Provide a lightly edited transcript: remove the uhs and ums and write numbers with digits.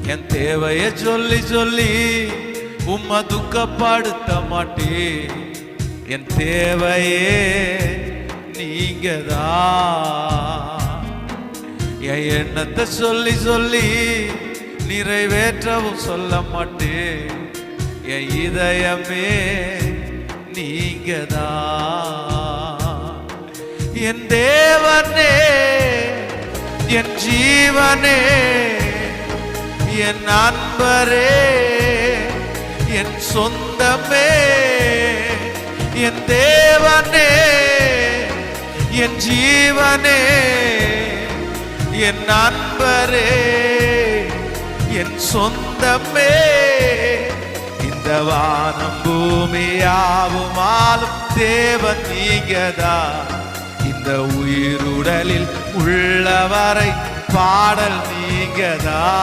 என் தேவைய சொல்லி சொல்லி உம்மை துக்கப்படுத்த மாட்டேன். என் தேவையே நீங்கதான். என் எண்ணத்தை சொல்லி சொல்லி நிறைவேற்றவும் சொல்ல மாட்டேன். என் இதயமே நீங்கதான். என் தேவனே, என் ஜீவனே, என் நண்பரே, என் சொந்தமே, என் தேவனே, என் ஜீவனே, என் நண்பரே, என் சொந்தமே. இந்த வானம் பூமியாவும் ஆளும் தேவன் நீங்கதான். இந்த உயிருடலில் உள்ளவரை பாடல் நீங்கதான்.